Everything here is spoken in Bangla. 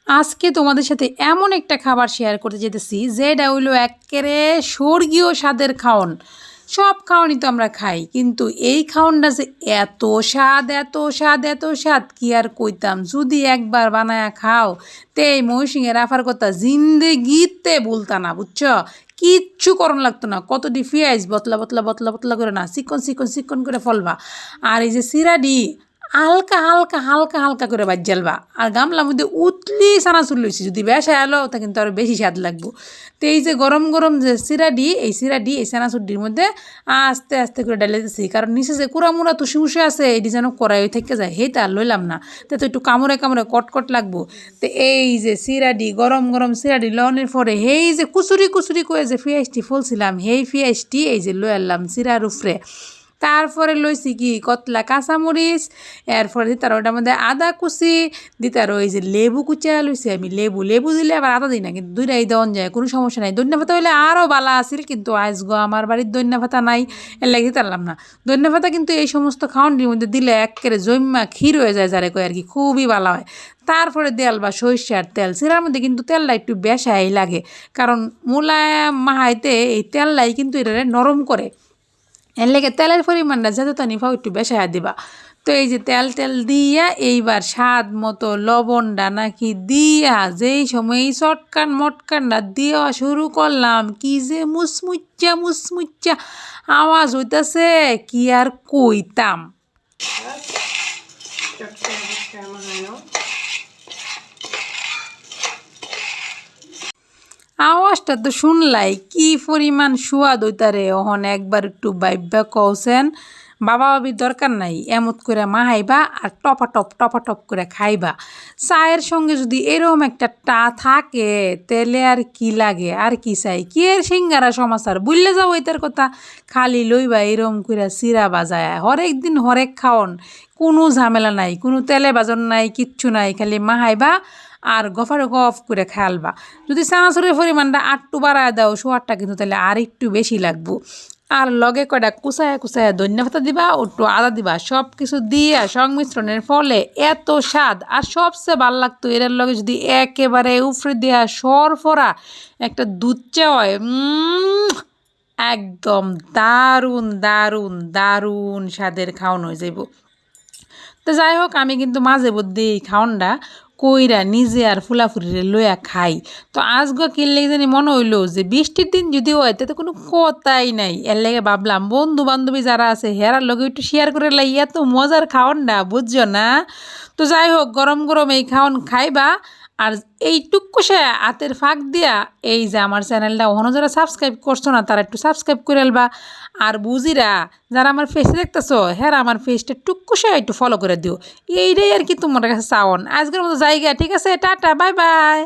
আজকে তোমাদের সাথে এমন একটা খাবার শেয়ার করতে যেতেছি যেটা হইলো এক্কেরে স্বর্গীয় স্বাদের খাওন। সব খাওয়ানই তো আমরা খাই, কিন্তু এই খাওনটা যে এত স্বাদ এত স্বাদ এত স্বাদ কি আর কইতাম। যদি একবার বানায়া খাও তে এই ময়ূসিংহের আফার কথা জিন্দেগিতে বলতা না, বুঝছো? কিচ্ছু করণ লাগতো না, কতটি পেঁয়াজ বতলা বতলা বতলা বতলা করে না, চিকন চিকন চিকন করে ফলবা। আর এই যে সিরাডি হালকা হালকা হালকা হালকা করে বাজ জ্বালবা। আর গামলার মধ্যে উতলি চানাচুর লইছি, যদি বেশা এলো তা কিন্তু আরও বেশি স্বাদ লাগবো। তো এই যে গরম গরম যে সিরাডি এই চানাচুরটির মধ্যে আস্তে আস্তে করে ডালে দিচ্ছি, কারণ নিচে যে কুড়ামুড়া তুষি মুষে আছে এটি যেন কড়াই থেকে যায়, হেই তা আর লইলাম না। তো একটু কামড়ে কামড়ে কটকট লাগবো। তো এই যে সিরাডি গরম গরম সিরাডি লওয়ানোর পরে এই যে কুচুরি কুচুরি করে যে পেঁয়াজটি ফলছিলাম সেই পেঁয়াজটি এই যে লই আনলাম সিরার উপরে। তারপরে লইছি কি কতলা কাঁচামরিচ, এরপরে দিতার ওটার মধ্যে আদা কুচি, দিতার ওই যে লেবু কুচা লইছি আমি। লেবু দিলে আবার আদা দিই না, কিন্তু দুইটাই দেওয়ান যায়, কোনো সমস্যা নাই। ধনিয়া পাতা হইলে আরও বালা আছিল, কিন্তু আজগো আমার বাড়ির ধনিয়া পাতা নাই, এর লাগে দিতে পারলাম না। ধনিয়া পাতা কিন্তু এই সমস্ত খাওয়ানির মধ্যে দিলে একেবারে জম্মা ক্ষীর হয়ে যায়, যারে কয় আর কি, খুবই ভালো হয়। তারপরে দেয়াল বা সরিষার তেল, সিরার মধ্যে কিন্তু তেলটা একটু বেশাই লাগে, কারণ মূলায় মাহাইতে এই তেলটাই কিন্তু এটা নরম করে। এর লেগে তেলের পরিমাণটা যাতে তো নিফাও একটু বেশাইয়া দিবা। তো এই যে তেল দিয়া এইবার স্বাদ মতো লবণটা নাকি দিয়া যেই সময় চটকান মটকানটা দেওয়া শুরু করলাম, কি যে মুচমুচ্চা মুচমুচ্চা আওয়াজ হইতাছে, কি আর কইতাম। আওয়াজটা তো শুনলাই, কি পরিমাণ সুয়াদ হইতারে। ওহন একবার একটু বাইব্যা কওছেন, বাবা বাবির দরকার নাই, এমত করে মাহাইবা আর টপাটপ করে খাইবা। চায়ের সঙ্গে যদি এরকম একটা থাকে তেলে আর কি লাগে, আর কি চাই, কি এর সিঙ্গারা সমাচার বুঝলে যাও এটার কথা। খালি লইবা এরকম করে চিরা বাজায়, হরেক দিন হরেক খাওন, কোনো ঝামেলা নাই, কোনো তেলে বাজন নাই, কিচ্ছু নাই, খালি মাহাইবা আর গফারে গফ করে খেয়ালবা। যদি চানাচুরের পরিমাণটা আটটু বাড়ায় দাও সোয়াদটা কিন্তু তাহলে আর একটু বেশি লাগবো। আর লগে কয়টা কুচায়া কুচায়া ধনিয়া পাতা দিবা, একটু আদা দিবা, সব কিছু দিয়ে সংমিশ্রণের ফলে এত স্বাদ। আর সবচেয়ে ভাল লাগতো এর লগে যদি একেবারে উফরে দেওয়া সরফরা একটা দুধ চা হয়, একদম দারুণ দারুণ দারুণ স্বাদের খাওয়ানো হয়ে যাইব। তো যাই হোক, আমি কিন্তু মাঝে মধ্যে এই খাওনটা কইরা নিজে আর ফুলাফুরিরে লইয়া খাই। তো আজগো কিনলে জানি মনে হইলো যে বৃষ্টির দিন যদি হয় তাতে কোনো কথাই নাই, এর লেগে ভাবলাম বন্ধু বান্ধবী যারা আছে হেরার লগে একটু শেয়ার করে লাই, এত মজার খাওনটা, বুঝছো না? তো যাই হোক, গরম গরম এই খাওন খাইবা। আর এই টুকুসে হাতের ফাঁক দিয়া এই যে আমার চ্যানেলটা ওখানে যারা সাবস্ক্রাইব করছো না তারা একটু সাবস্ক্রাইব করে এলবা। আর বুঝিরা যারা আমার ফেসে দেখতেছো হ্যাঁ আমার ফেসটা টুকুসে একটু ফলো করে দিও। এইটাই আর কি তোমার কাছে চাওন। আজকের মতো জায়গা, ঠিক আছে, টাটা, বাই বাই।